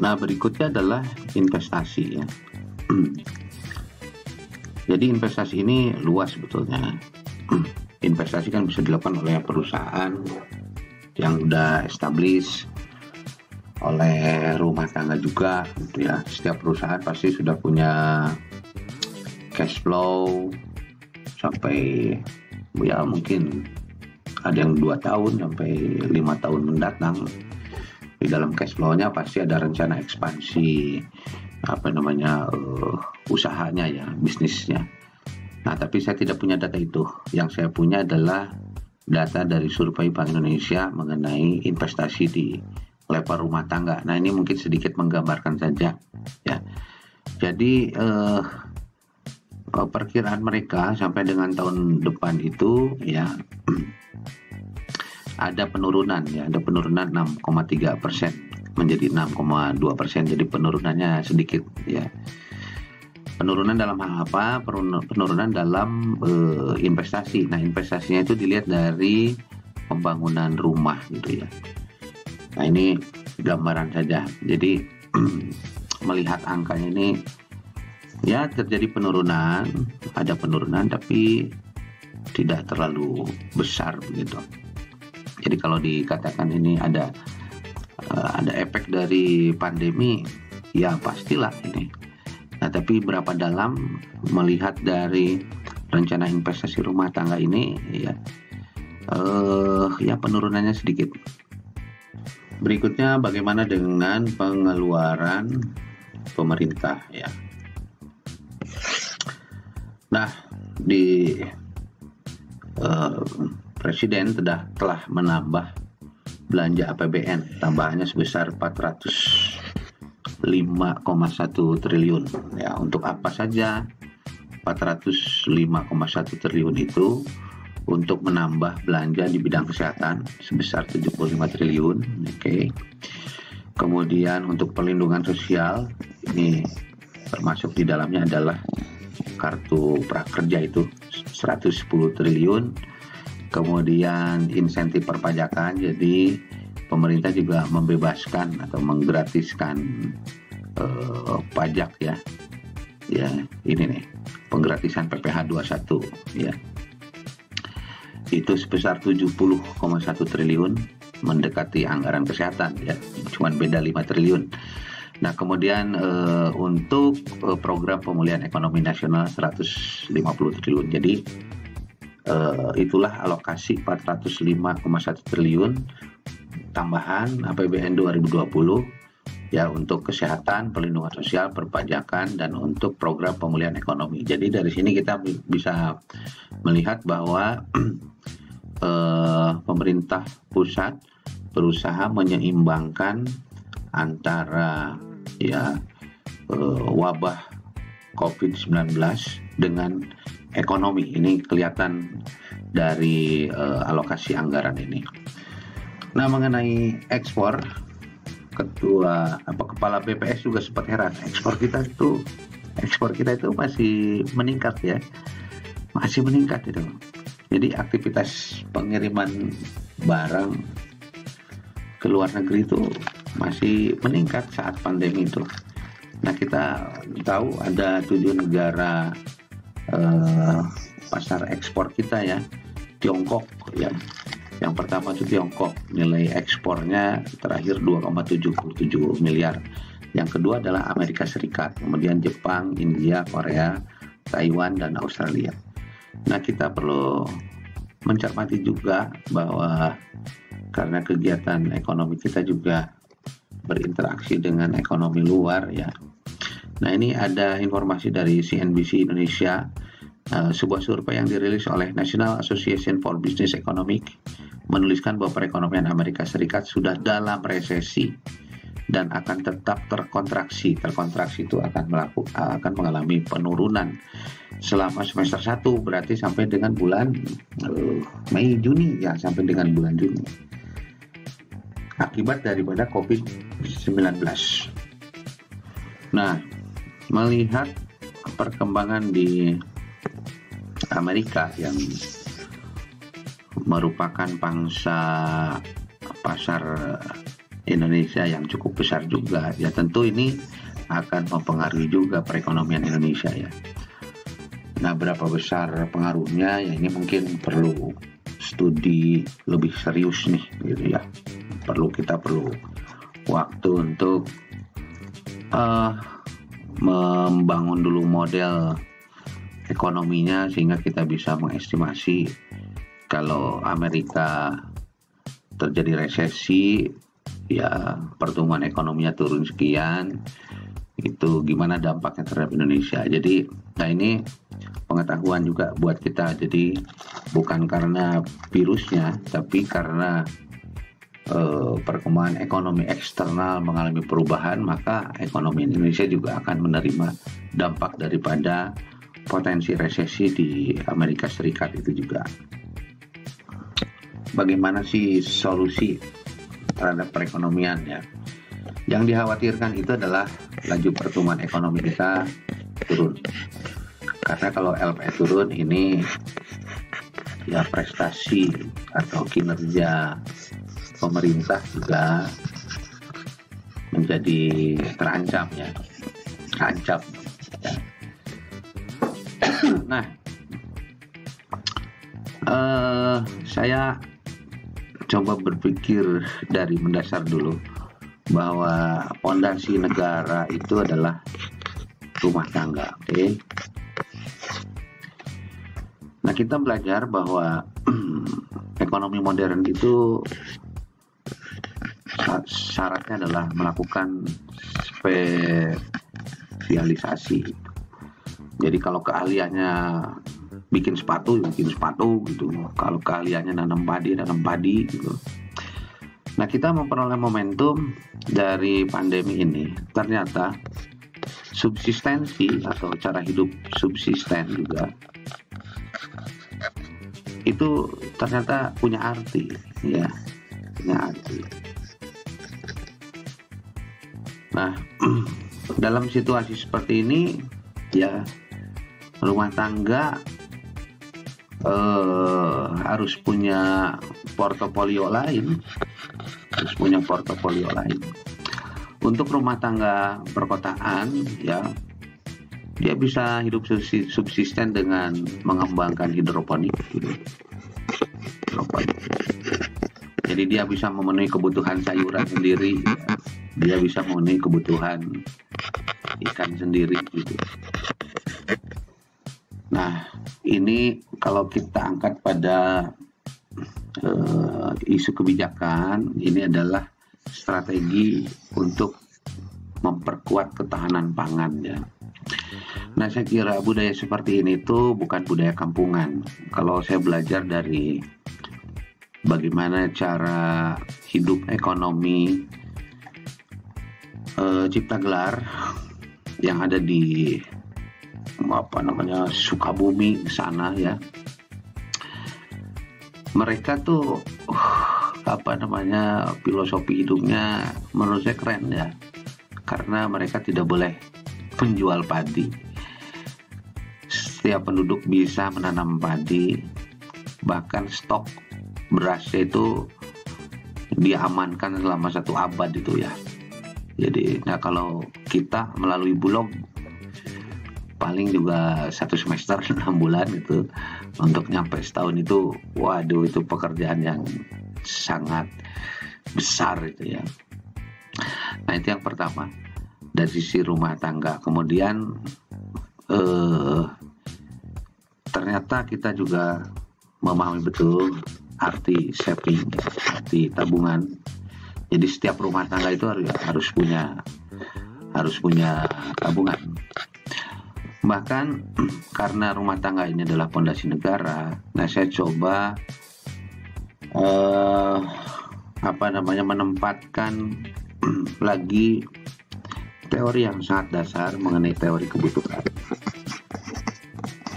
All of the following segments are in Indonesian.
Nah, berikutnya adalah investasi ya. Jadi investasi ini luas sebetulnya. Investasi kan bisa dilakukan oleh perusahaan yang udah established, oleh rumah tangga juga gitu ya. Setiap perusahaan pasti sudah punya cash flow sampai ya mungkin ada yang 2 tahun sampai 5 tahun mendatang. Di dalam cash flow-nya pasti ada rencana ekspansi usahanya ya, bisnisnya. Nah, tapi saya tidak punya data itu. Yang saya punya adalah data dari survei Bank Indonesia mengenai investasi di level rumah tangga. Nah, ini mungkin sedikit menggambarkan saja ya. Jadi perkiraan mereka sampai dengan tahun depan itu ya ada penurunan 6,3% menjadi 6,2%. Jadi penurunannya sedikit ya. Penurunan dalam hal apa? Penurunan dalam investasi. Nah, investasinya itu dilihat dari pembangunan rumah gitu ya. Nah, ini gambaran saja. Jadi melihat angkanya ini ya terjadi penurunan, ada penurunan tapi tidak terlalu besar begitu. Jadi kalau dikatakan ini ada efek dari pandemi, ya pastilah ini. Nah, tapi berapa dalam melihat dari rencana investasi rumah tangga ini ya penurunannya sedikit. Berikutnya bagaimana dengan pengeluaran pemerintah ya. Nah, di Presiden telah menambah belanja APBN, tambahannya sebesar 405,1 triliun ya. Untuk apa saja 405,1 triliun itu? Untuk menambah belanja di bidang kesehatan sebesar 75 triliun, oke. Kemudian untuk perlindungan sosial, ini termasuk di dalamnya adalah kartu prakerja itu 110 triliun. Kemudian insentif perpajakan, jadi pemerintah juga membebaskan atau menggratiskan pajak ya. Ya, ini nih, penggratisan PPh 21 ya. Itu sebesar 70,1 triliun, mendekati anggaran kesehatan ya, cuman beda 5 triliun. Nah, kemudian untuk program pemulihan ekonomi nasional 150 triliun. Jadi itulah alokasi 405,1 triliun tambahan APBN 2020 ya, untuk kesehatan, perlindungan sosial, perpajakan, dan untuk program pemulihan ekonomi. Jadi dari sini kita bisa melihat bahwa pemerintah pusat berusaha menyeimbangkan antara wabah COVID-19 dengan ekonomi. Ini kelihatan dari alokasi anggaran ini. Nah, mengenai ekspor, Kepala BPS juga sempat heran, ekspor kita itu masih meningkat ya, masih meningkat itu. Jadi aktivitas pengiriman barang ke luar negeri itu masih meningkat saat pandemi itu. Nah, kita tahu ada 7 negara pasar ekspor kita ya. Tiongkok ya. Yang pertama itu Tiongkok, nilai ekspornya terakhir 2,77 miliar. Yang kedua adalah Amerika Serikat, kemudian Jepang, India, Korea, Taiwan, dan Australia. Nah, kita perlu mencermati juga bahwa karena kegiatan ekonomi kita juga berinteraksi dengan ekonomi luar ya. Nah, ini ada informasi dari CNBC Indonesia, sebuah survei yang dirilis oleh National Association for Business Economics menuliskan bahwa perekonomian Amerika Serikat sudah dalam resesi dan akan tetap terkontraksi. Terkontraksi itu akan mengalami penurunan selama semester 1, berarti sampai dengan bulan Mei Juni ya, sampai dengan bulan Juni. Akibat daripada COVID-19. Nah, melihat perkembangan di Amerika yang merupakan pangsa pasar Indonesia yang cukup besar juga, ya tentu ini akan mempengaruhi juga perekonomian Indonesia ya. Nah, berapa besar pengaruhnya ya ini mungkin perlu studi lebih serius nih gitu ya. Kita perlu waktu untuk membangun dulu model ekonominya sehingga kita bisa mengestimasi kalau Amerika terjadi resesi ya pertumbuhan ekonominya turun sekian, itu gimana dampaknya terhadap Indonesia. Jadi nah ini pengetahuan juga buat kita, jadi bukan karena virusnya tapi karena perkembangan ekonomi eksternal mengalami perubahan, maka ekonomi Indonesia juga akan menerima dampak daripada potensi resesi di Amerika Serikat itu juga. Bagaimana sih solusi terhadap perekonomian ya? Yang dikhawatirkan itu adalah laju pertumbuhan ekonomi kita turun. Karena kalau LPS turun ini ya prestasi atau kinerja pemerintah juga menjadi terancam ya. Terancam. Ya. Nah, saya coba berpikir dari mendasar dulu bahwa fondasi negara itu adalah rumah tangga, oke? Nah, kita belajar bahwa ekonomi modern itu syaratnya adalah melakukan spesialisasi. Jadi kalau keahliannya bikin sepatu gitu. Kalau keahliannya nanam padi gitu. Nah, kita memperoleh momentum dari pandemi ini. Ternyata subsistensi atau cara hidup subsisten juga itu ternyata punya arti ya, punya arti. Nah, dalam situasi seperti ini ya rumah tangga harus punya portofolio lain, Untuk rumah tangga perkotaan ya, dia bisa hidup subsisten dengan mengembangkan hidroponik gitu. Jadi dia bisa memenuhi kebutuhan sayuran sendiri, ya. Dia bisa memenuhi kebutuhan ikan sendiri gitu. Nah, ini kalau kita angkat pada isu kebijakan, ini adalah strategi untuk memperkuat ketahanan pangan ya. Nah, saya kira budaya seperti ini tuh bukan budaya kampungan. Kalau saya belajar dari bagaimana cara hidup ekonomi Cipta Gelar yang ada di Sukabumi sana ya, mereka tuh filosofi hidupnya menurut saya keren ya, karena mereka tidak boleh menjual padi. Setiap penduduk bisa menanam padi, bahkan stok berasnya itu diamankan selama 1 abad itu ya. Jadi nah kalau kita melalui Bulog paling juga 1 semester 6 bulan itu untuk nyampe setahun itu, waduh itu pekerjaan yang sangat besar itu ya. Nah, itu yang pertama dari sisi rumah tangga. Kemudian ternyata kita juga memahami betul arti saving, arti tabungan. Jadi setiap rumah tangga itu harus punya tabungan. Bahkan karena rumah tangga ini adalah fondasi negara, nah saya coba menempatkan lagi teori yang sangat dasar mengenai teori kebutuhan.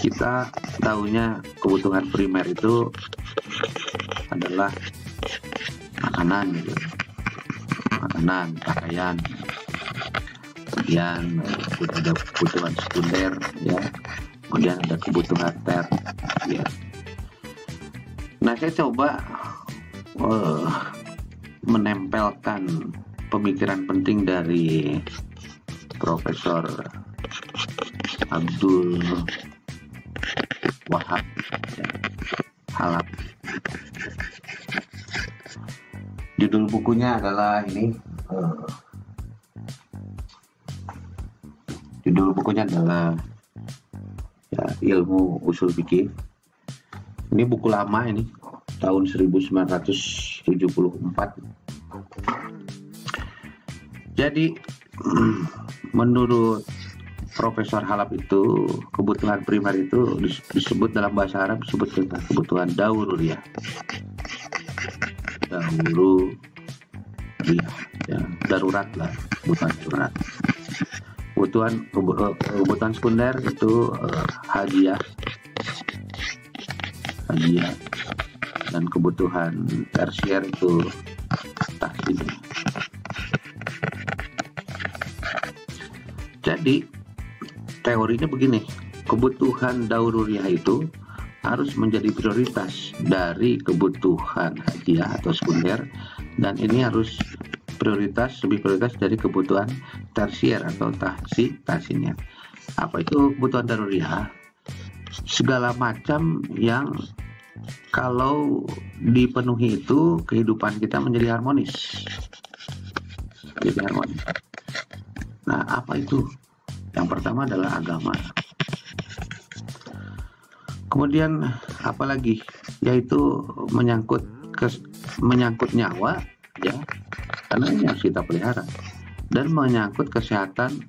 Kita tahunya kebutuhan primer itu adalah makanan, pakaian. Kemudian ada kebutuhan sekunder ya, kemudian ada kebutuhan ter ya. Nah, saya coba menempelkan pemikiran penting dari Profesor Abdul Wahab ya, Halab. Judul bukunya adalah ini. Judul bukunya adalah ya, Ilmu Usul Fikih. Ini buku lama ini, tahun 1974. Jadi menurut Profesor Halab itu, kebutuhan primer itu disebut dalam bahasa Arab disebut kebutuhan daururiyah. Daururiyah, ya, darurat lah, kebutuhan darurat. Kebutuhan sekunder itu hadiah, dan kebutuhan tersier itu tahsin. Jadi teorinya begini, kebutuhan daururiyah itu harus menjadi prioritas dari kebutuhan hadiah atau sekunder, dan ini harus lebih prioritas dari kebutuhan tersier atau tahsinnya. Apa itu kebutuhan daururiyah? Segala macam yang kalau dipenuhi itu kehidupan kita menjadi harmonis. Nah, apa itu? Yang pertama adalah agama. Kemudian apalagi? Yaitu menyangkut nyawa, ya, karena ini harus kita pelihara, dan menyangkut kesehatan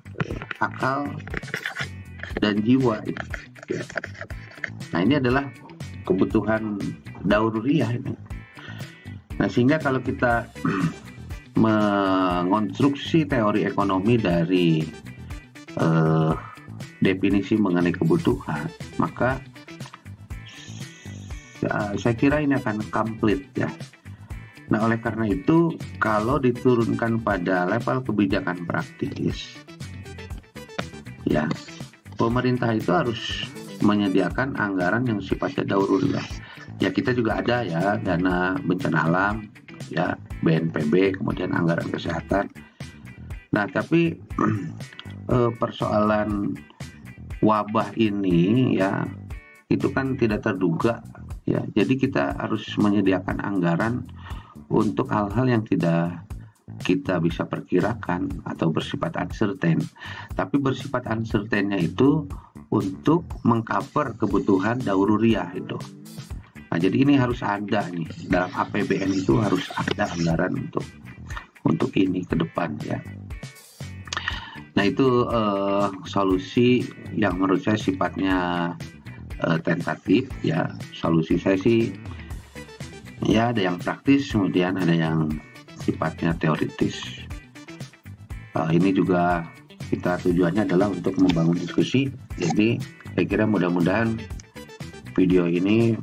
akal dan jiwa. Ya. Nah, ini adalah kebutuhan daururiyah ini. Nah, sehingga kalau kita mengonstruksi teori ekonomi dari definisi mengenai kebutuhan, maka saya kira ini akan komplit ya. Nah, oleh karena itu, kalau diturunkan pada level kebijakan praktis, ya, pemerintah itu harus menyediakan anggaran yang sifatnya daururiyah. Ya, kita juga ada ya dana bencana alam, ya, BNPB, kemudian anggaran kesehatan. Nah, tapi persoalan wabah ini ya, itu kan tidak terduga ya. Jadi kita harus menyediakan anggaran untuk hal-hal yang tidak kita bisa perkirakan atau bersifat uncertain. Tapi bersifat uncertainnya itu untuk mengcover kebutuhan daururiyah itu. Nah, jadi ini harus ada nih, dalam APBN itu harus ada anggaran untuk ini ke depan ya. Nah, itu solusi yang menurut saya sifatnya tentatif ya. Solusi saya sih ya ada yang praktis, kemudian ada yang sifatnya teoritis. Ini juga kita tujuannya adalah untuk membangun diskusi. Jadi saya kira mudah-mudahan video ini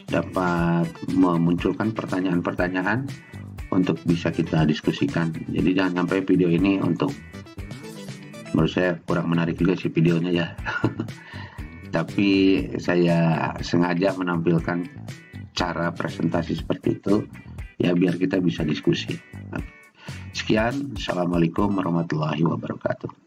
dapat memunculkan pertanyaan-pertanyaan untuk bisa kita diskusikan. Jadi jangan sampai video ini menurut saya kurang menarik juga sih videonya ya. Tapi saya sengaja menampilkan cara presentasi seperti itu ya, biar kita bisa diskusi. Sekian, assalamualaikum warahmatullahi wabarakatuh.